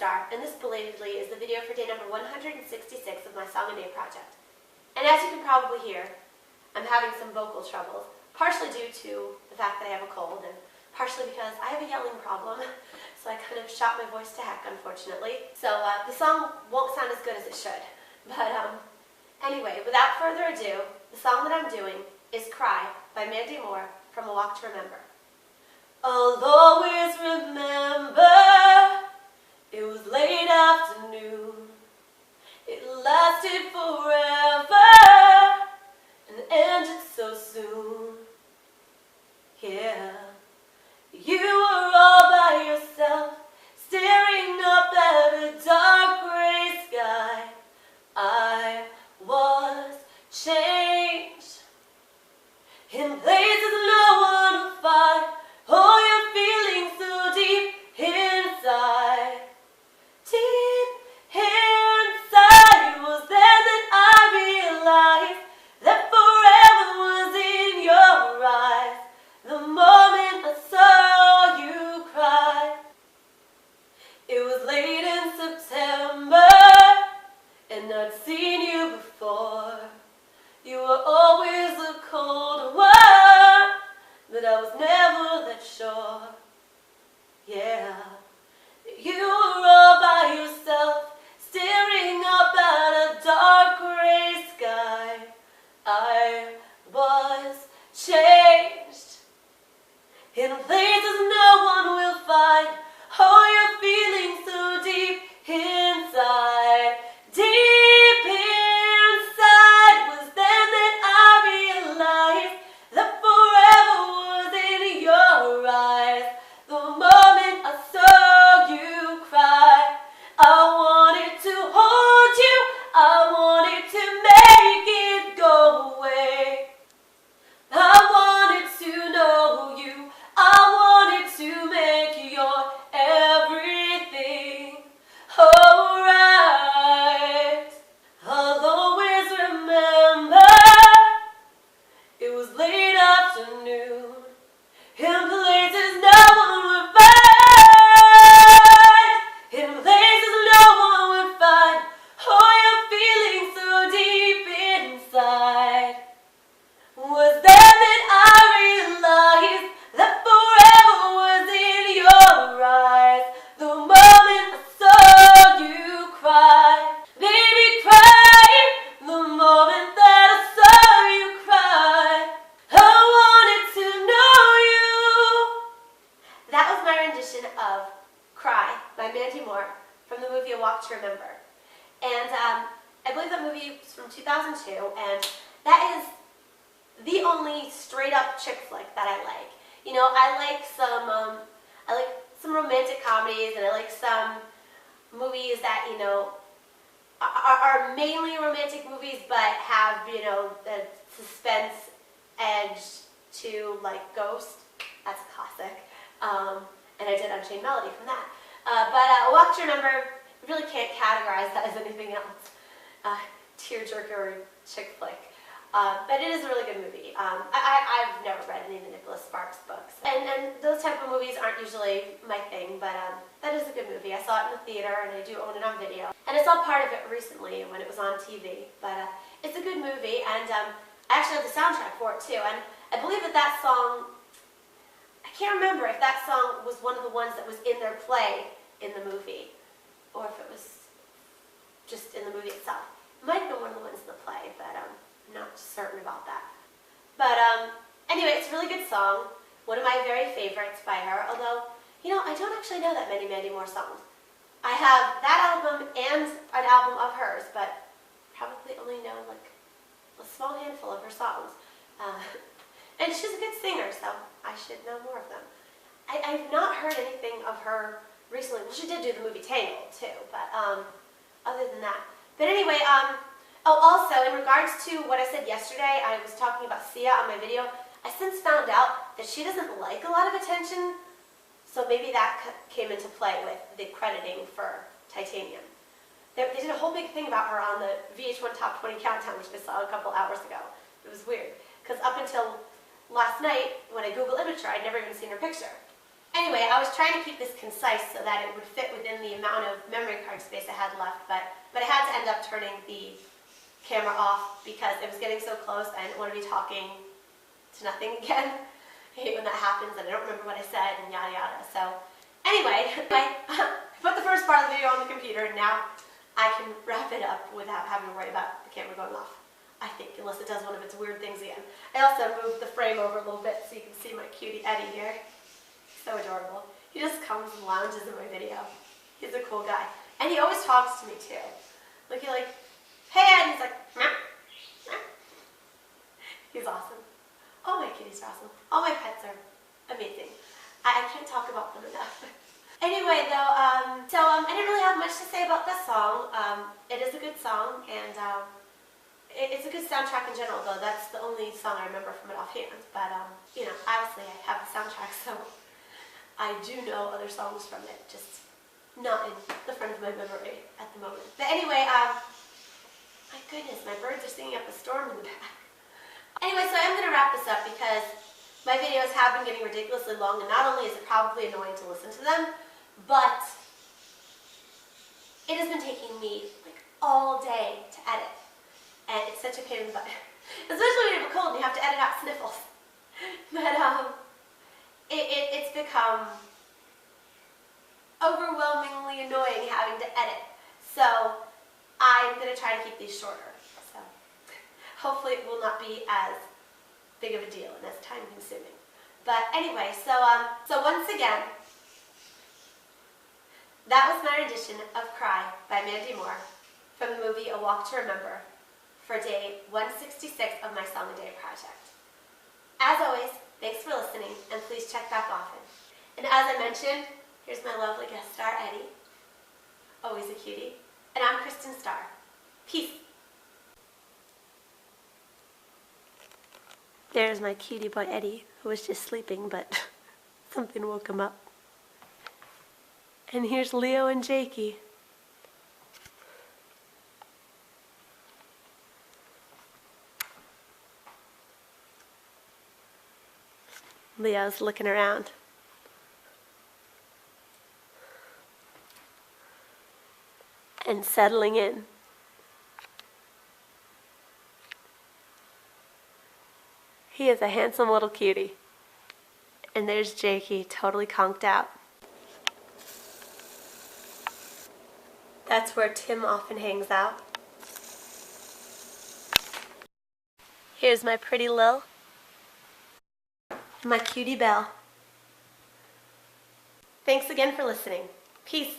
Star, and this belatedly is the video for day number 166 of my Song a Day project. And as you can probably hear, I'm having some vocal troubles, partially due to the fact that I have a cold, and partially because I have a yelling problem, so I kind of shot my voice to heck, unfortunately. So the song won't sound as good as it should. But anyway, without further ado, the song that I'm doing is Cry by Mandy Moore from A Walk to Remember. I'll always remember, it was late afternoon, it lasted forever, and ended so soon. Yeah, you were all by yourself, staring up at a dark gray sky. I was changed in places no one will find. Oh, you're feeling so deep inside. Deep inside. It was then that I realized that forever was in your eyes. The moment I saw you cry. It was late in September, and I'd seen you before. You were always a cold one, but I was never that sure. Yeah, you were all by yourself, staring up at a dark gray sky. I was changed in places no one will find. Oh, you're feeling so deep inside. Deep inside was then that I realized that forever was in your eyes. The moment I saw you cry, I wanted to hold you, I wanted to make it go away. I wanted to know you, I wanted to make your everything alright. I'll always remember, it was late afternoon, in places no one would find. In places no one would find. Oh, you're feeling so deep inside. Was then that I realized that forever was in your eyes. The moment I saw you cry. Baby, cry. The moment that I saw you cry. I wanted to know you. That was my rendition of Cry by Mandy Moore from the movie A Walk to Remember. And I believe that movie was from 2002, and that is the only straight up chick flick that I like. You know, I like some romantic comedies, and I like some movies that, you know, are mainly romantic movies but have, you know, the suspense edge to, like, Ghost. That's a classic. And I did Unchained Melody from that. But A Walk to Remember, really can't categorize that as anything else. Tearjerker or chick flick. But it is a really good movie. I've never read any of the Nicholas Sparks books. And those type of movies aren't usually my thing, but that is a good movie. I saw it in the theater, and I do own it on video. And I saw part of it recently when it was on TV. But it's a good movie, and I actually have the soundtrack for it too. And I believe that song, I can't remember if that song was one of the ones that was in their play in the movie, or if it was just in the movie itself. It might have been one of the ones in the play, but I'm not certain about that. But anyway, it's a really good song. One of my very favorites by her, although, you know, I don't actually know that many Mandy Moore songs. I have that album and an album of hers, but probably only know like a small handful of her songs. And she's a good singer, so I should know more of them. I've not heard anything of her recently. Well, she did do the movie Tangled, too, but other than that. But anyway, oh, also, in regards to what I said yesterday, I was talking about Sia on my video. I since found out that she doesn't like a lot of attention, so maybe that came into play with the crediting for Titanium. They did a whole big thing about her on the VH1 Top 20 Countdown, which I saw a couple hours ago. It was weird, because up until last night, when I Google imaged her, I'd never even seen her picture. Anyway, I was trying to keep this concise so that it would fit within the amount of memory card space I had left, but I had to end up turning the camera off because it was getting so close. I didn't want to be talking to nothing again. I hate when that happens and I don't remember what I said and yada yada. So anyway, I put the first part of the video on the computer and now I can wrap it up without having to worry about the camera going off. I think, unless it does one of its weird things again. I also moved the frame over a little bit so you can see my cutie Eddie here. So adorable. He just comes and lounges in my video. He's a cool guy. And he always talks to me too. He's like, hey Ed, and he's like, meow, meow. He's awesome. All my kitties are awesome. All my pets are amazing. I can't talk about them enough. Anyway, though, I didn't really have much to say about this song. It is a good song, and it's a good soundtrack in general, though. That's the only song I remember from it offhand. But, you know, obviously I have the soundtrack, so I do know other songs from it, just not in the front of my memory at the moment. But anyway, my goodness, my birds are singing up a storm in the back. Anyway, so I'm going to wrap this up because my videos have been getting ridiculously long, and not only is it probably annoying to listen to them, but it has been taking me like all day to edit. And it's such a pain in the butt. Especially when you have a cold and you have to edit out sniffles. But it's become overwhelmingly annoying having to edit. So I'm going to try to keep these shorter. So hopefully it will not be as big of a deal and as time consuming. But anyway, so once again, that was my rendition of Cry by Mandy Moore from the movie A Walk to Remember for day 166 of my Song a Day project. As always, thanks for listening, and please check back often. And as I mentioned, here's my lovely guest star, Eddie. Always a cutie. And I'm Kristin Star. Peace. There's my cutie boy, Eddie, who was just sleeping, but something woke him up. And here's Leo and Jakey. Leo's looking around. And settling in. He is a handsome little cutie. And there's Jakey, totally conked out. That's where Tim often hangs out. Here's my pretty Lil. My cutie Belle. Thanks again for listening. Peace.